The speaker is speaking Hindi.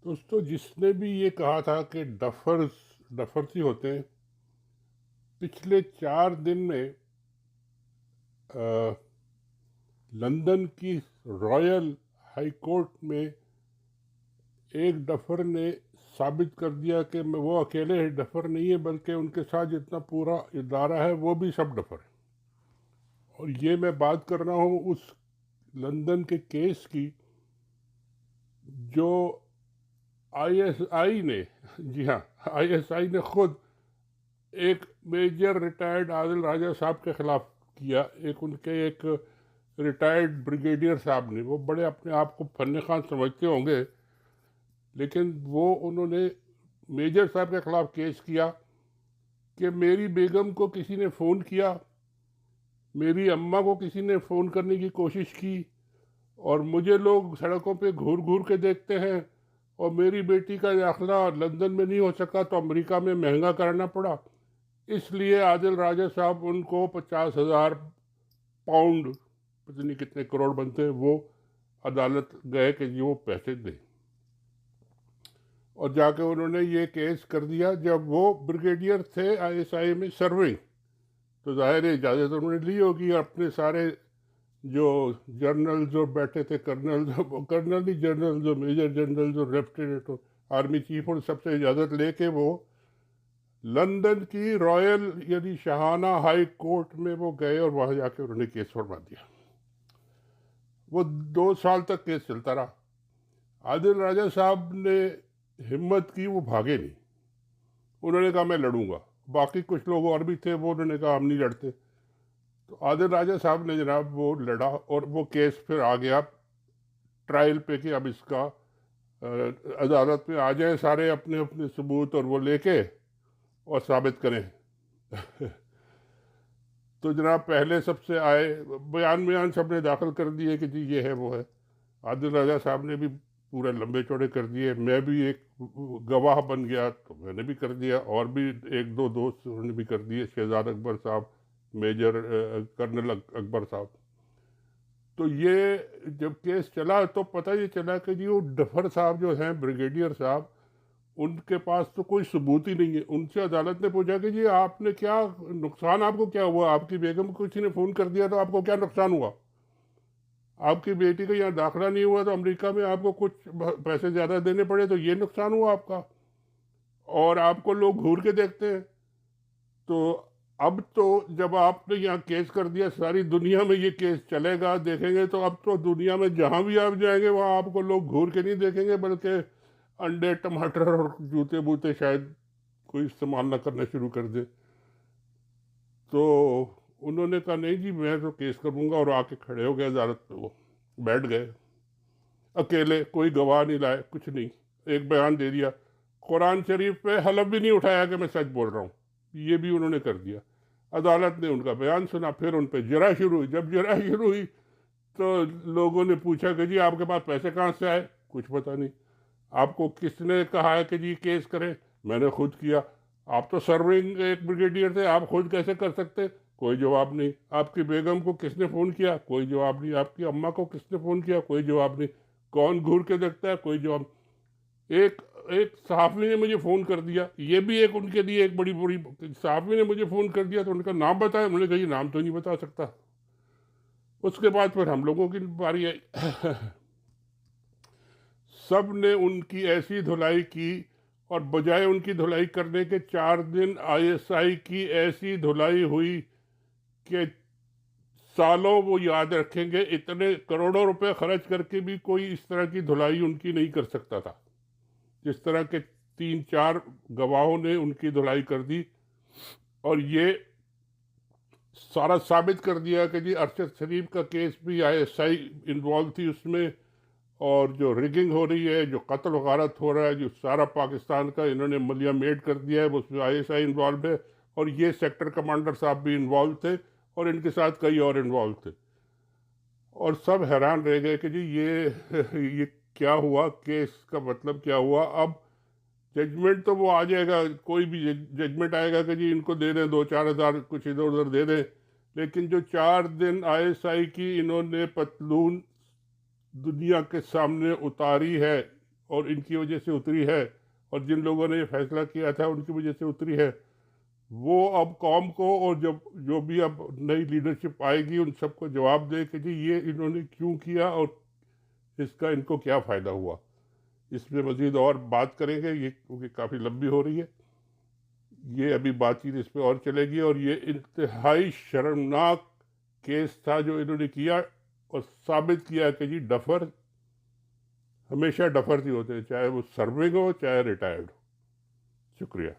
दोस्तों, जिसने भी ये कहा था कि डफर्स ही होते हैं, पिछले 4 दिन में अ, लंदन की रॉयल हाई कोर्ट में एक डफर ने साबित कर दिया कि वो अकेले डफर नहीं है, बल्कि उनके साथ जितना पूरा इदारा है वो भी सब डफर है। और ये मैं बात कर रहा हूँ उस लंदन के केस की जो आईएसआई ने, जी हाँ, आईएसआई ने खुद एक मेजर रिटायर्ड आदिल राजा साहब के खिलाफ किया। एक रिटायर्ड ब्रिगेडियर साहब ने, वो बड़े अपने आप को फन्ने खान समझते होंगे, लेकिन वो उन्होंने मेजर साहब के खिलाफ केस किया कि मेरी बेगम को किसी ने फ़ोन किया, मेरी अम्मा को किसी ने फ़ोन करने की कोशिश की, और मुझे लोग सड़कों पे घूर घूर के देखते हैं, और मेरी बेटी का दाखिला लंदन में नहीं हो सका तो अमेरिका में महंगा करना पड़ा। इसलिए आदिल राजा साहब उनको 50,000 पाउंड, पता नहीं कितने करोड़ बनते हैं, वो अदालत गए कि जी वो पैसे दें। और जाके उन्होंने ये केस कर दिया। जब वो ब्रिगेडियर थे आईएसआई में सर्विंग, तो जाहिर है इजाज़त उन्होंने ली होगी। अपने सारे जो जनरल जो बैठे थे, कर्नल नहीं, जनरल जो मेजर जनरल जो लेफ्टिनेंट आर्मी चीफ, और सबसे इजाज़त लेके वो लंदन की रॉयल यानी शाहाना हाई कोर्ट में वो गए, और वहाँ जाके उन्होंने केस फरमा दिया। वो 2 साल तक केस चलता रहा। आदिल राजा साहब ने हिम्मत की, वो भागे नहीं। उन्होंने कहा मैं लड़ूंगा। बाकी कुछ लोग और भी थे, वो उन्होंने कहा हम नहीं लड़ते। तो आदिल राजा साहब ने जनाब वो लड़ा, और वो केस फिर आ गया ट्रायल पे कि अब इसका अदालत में आ जाए सारे अपने अपने सबूत और वो लेके और साबित करें। तो जनाब पहले सबसे आए, बयान बयान सबने दाखिल कर दिए कि जी ये है वो है। आदिल राजा साहब ने भी पूरे लंबे चौड़े कर दिए। मैं भी एक गवाह बन गया, तो मैंने भी कर दिया, और भी एक दो दोस्त उन्होंने भी कर दिए, शहजाद अकबर साहब, मेजर कर्नल अकबर साहब। तो ये जब केस चला तो पता ये चला कि जी वो डफर साहब जो हैं, ब्रिगेडियर साहब, उनके पास तो कोई सबूत ही नहीं है। उनसे अदालत ने पूछा कि जी आपने क्या नुकसान, आपको क्या हुआ, आपकी बेगम को किसी ने फ़ोन कर दिया तो आपको क्या नुकसान हुआ, आपकी बेटी का यहाँ दाखिला नहीं हुआ तो अमेरिका में आपको कुछ पैसे ज़्यादा देने पड़े तो ये नुकसान हुआ आपका, और आपको लोग घूर के देखते हैं। तो अब तो जब आपने यहाँ केस कर दिया, सारी दुनिया में ये केस चलेगा, देखेंगे तो अब तो दुनिया में जहाँ भी आप जाएंगे वहाँ आपको लोग घूर के नहीं देखेंगे, बल्कि अंडे टमाटर और जूते बूते शायद कोई इस्तेमाल ना करना शुरू कर दे। तो उन्होंने कहा नहीं जी मैं तो केस करूँगा, और आके खड़े हो गए अदालत में, वो बैठ गए अकेले, कोई गवाह नहीं लाए, कुछ नहीं, एक बयान दे दिया। कुरान शरीफ पे हलफ भी नहीं उठाया कि मैं सच बोल रहा हूँ, ये भी उन्होंने कर दिया। अदालत ने उनका बयान सुना, फिर उन पर जरा शुरू हुई। जब जरा शुरू हुई तो लोगों ने पूछा कि जी आपके पास पैसे कहाँ से आए, कुछ पता नहीं। आपको किसने कहा है कि जी केस करें, मैंने खुद किया। आप तो सर्विंग एक ब्रिगेडियर थे, आप खुद कैसे कर सकते, कोई जवाब नहीं। आपकी बेगम को किसने फ़ोन किया, कोई जवाब नहीं। आपकी अम्मा को किसने फ़ोन किया, कोई जवाब नहीं। कौन घूर के देखता है, कोई जवाब। एक एक सहाफ़ी ने मुझे फ़ोन कर दिया, ये भी एक उनके लिए एक बड़ी बुरी, सहाफ़ी ने मुझे फ़ोन कर दिया तो उनका नाम बताया, मैंने कहा ये नाम तो नहीं बता सकता। उसके बाद फिर हम लोगों की बारी आई। सब ने उनकी ऐसी धुलाई की, और बजाय उनकी धुलाई करने के 4 दिन आईएसआई की ऐसी धुलाई हुई कि सालों वो याद रखेंगे। इतने करोड़ों रुपए खर्च करके भी कोई इस तरह की धुलाई उनकी नहीं कर सकता था, जिस तरह के 3-4 गवाहों ने उनकी धुलाई कर दी। और ये सारा साबित कर दिया कि जी अरशद शरीफ का केस भी आईएसआई इन्वॉल्व थी उसमें, और जो रिगिंग हो रही है, जो कत्ल वगारत हो रहा है, जो सारा पाकिस्तान का इन्होंने मलिया मेड कर दिया है, उसमें आईएसआई इन्वॉल्व है। और ये सेक्टर कमांडर साहब भी इन्वॉल्व थे, और इनके साथ कई और इन्वॉल्व थे। और सब हैरान रह गए कि जी ये क्या हुआ, केस का मतलब क्या हुआ। अब जजमेंट तो वो आ जाएगा, कोई भी जजमेंट आएगा कि जी इनको दे दें 2-4 हज़ार, कुछ इधर उधर दे दें। लेकिन जो 4 दिन आईएसआई की इन्होंने पतलून दुनिया के सामने उतारी है, और इनकी वजह से उतरी है, और जिन लोगों ने ये फैसला किया था उनकी वजह से उतरी है, वो अब कौम को और जब जो भी अब नई लीडरशिप आएगी उन सबको जवाब दे कि जी ये इन्होंने क्यों किया और इसका इनको क्या फ़ायदा हुआ। इसमें मज़ीद और बात करेंगे, ये क्योंकि काफ़ी लंबी हो रही है, ये अभी बातचीत इस पे और चलेगी। और ये इंतहाई शर्मनाक केस था जो इन्होंने किया, और साबित किया कि जी डफर हमेशा डफर ही होते हैं, चाहे वो सर्विंग हो चाहे रिटायर्ड हो। शुक्रिया।